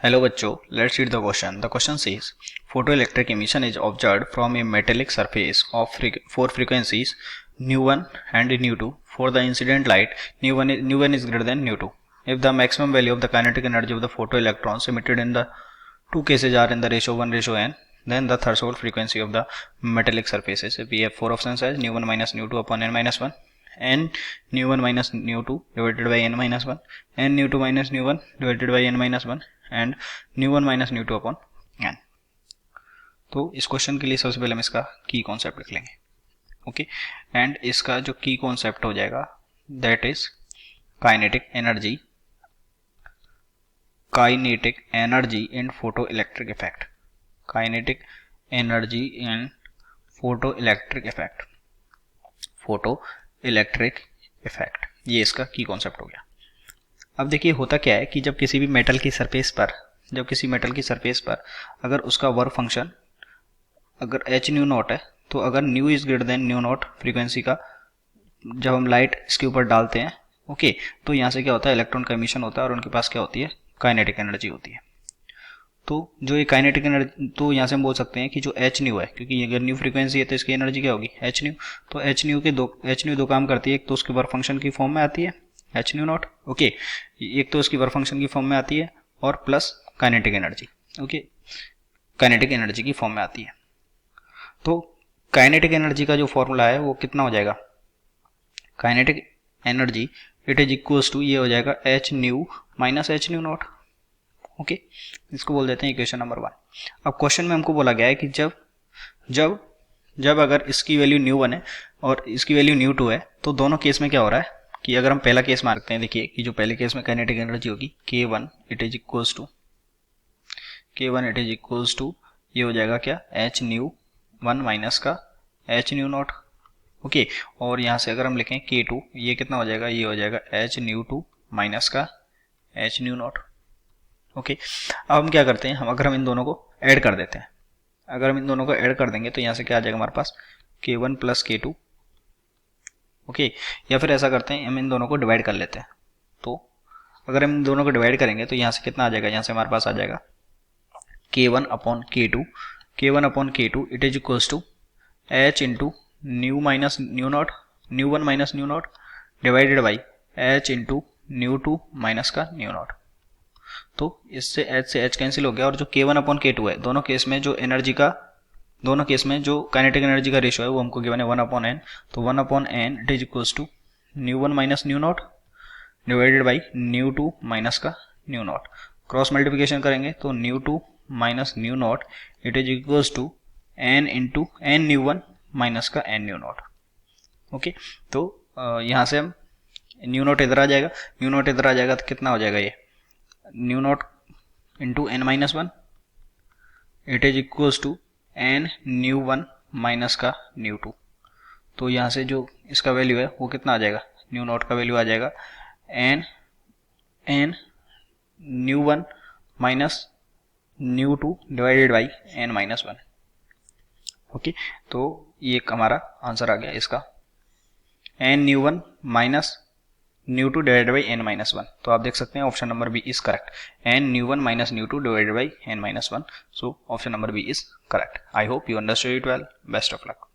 Hello बच्चों, let's read the question. The question says photoelectric emission is observed from a metallic surface of four frequencies nu1 and nu2. For the incident light, nu1 is greater than nu2. If the maximum value of the kinetic energy of the photoelectrons emitted in the two cases are in the ratio 1:n, then the threshold frequency of the metallic surfaces. We have four options as nu1 minus nu2 upon n minus 1, n nu1 minus nu2 divided by n minus 1, n nu2 minus nu1 divided by n minus 1 and nu1 minus nu2 upon n। तो इस question के लिए सबसे पहले हम इसका की concept लिख लेंगे। ओके, एंड इसका जो की कॉन्सेप्ट हो जाएगा that is kinetic energy in photo electric effect. Kinetic energy in photo electric effect, ये इसका की कॉन्सेप्ट हो गया। अब देखिए होता क्या है कि जब किसी मेटल की सरफेस पर अगर उसका वर्क फंक्शन अगर एच न्यू नॉट है, तो अगर new is greater than new not frequency का जब हम लाइट इसके ऊपर डालते हैं, ओके, तो यहाँ से क्या होता है, इलेक्ट्रॉन का एमिशन होता है और उनके पास क्या होती है, काइनेटिक एनर्जी होती है। तो जो ये काइनेटिक एनर्जी, तो यहाँ से हम बोल सकते हैं कि जो एच न्यू है, क्योंकि अगर न्यू फ्रीक्वेंसी है तो इसकी एनर्जी क्या होगी, एच न्यू। तो एच न्यू दो काम करती है, एक तो उसके वर्क फंक्शन की फॉर्म में आती है एच न्यू नॉट, ओके, एक तो उसकी वर्क फंक्शन की फॉर्म में आती है और plus kinetic energy, okay, kinetic energy की फॉर्म में आती है। तो काइनेटिक एनर्जी का जो फॉर्मूला है वो कितना हो जाएगा, kinetic energy it is equals to, ये हो जाएगा h nu minus h nu naught. Okay, इसको बोल देते हैं इक्वेशन नंबर 1। अब क्वेश्चन में हमको बोला गया है कि जब अगर इसकी वैल्यू न्यू 1 है और इसकी वैल्यू न्यू 2 है, तो दोनों केस में क्या हो रहा है कि अगर हम पहला केस मारते हैं, देखिए कि जो पहले केस में काइनेटिक एनर्जी होगी K1 it is equals to ये हो जाएगा क्या, एच न्यू 1 माइनस का एच न्यू नॉट, ओके, और यहाँ से अगर हम लिखें K2, ये कितना हो जाएगा, ये हो जाएगा एच न्यू 2 माइनस का एच न्यू नॉट। ओके, अब हम क्या करते हैं, अगर हम इन दोनों को ऐड कर देते हैं, अगर हम इन दोनों को ऐड कर देंगे तो यहाँ से क्या आ जाएगा हमारे पास K1 प्लस K2, ओके, या फिर ऐसा करते हैं हम इन दोनों को डिवाइड कर लेते हैं। तो अगर हम इन दोनों को डिवाइड करेंगे तो यहाँ से कितना आ जाएगा, यहाँ से हमारे पास आ जाएगा K1 upon K2 it is equals to h into nu minus nu naught, nu 1 minus nu naught divided by h into nu 2 minus का न्यू नॉट। तो इससे एच से एच कैंसिल हो गया, और जो K1 अपॉन K2 है, दोनों केस में जो काइनेटिक एनर्जी का रेशियो है वो हमको गिवन है 1 अपॉन n। तो 1 upon n it is equals to nu 1 minus nu naught divided by nu 2 minus का न्यू नॉट। क्रॉस मल्टीप्लिकेशन करेंगे तो nu 2 minus nu naught it is equals to n into n nu 1 minus का n nu naught. Okay, तो यहाँ से हम new not इधर आ जाएगा, तो कितना हो जाएगा, ये nu naught into n minus 1 it is equals to n nu 1 minus का न्यू 2। तो यहाँ से जो इसका वैल्यू है वो कितना आ जाएगा, न्यू नॉट का वैल्यू आ जाएगा n nu 1 minus nu 2 divided by n minus 1। Okay, तो ये हमारा आंसर आ गया इसका, n nu 1 minus nu 2 divided by n minus 1। तो आप देख सकते हैं option number B is correct, n nu 1 minus nu 2 divided by n minus 1। So option number B is correct. I hope you understood it well. Best of luck.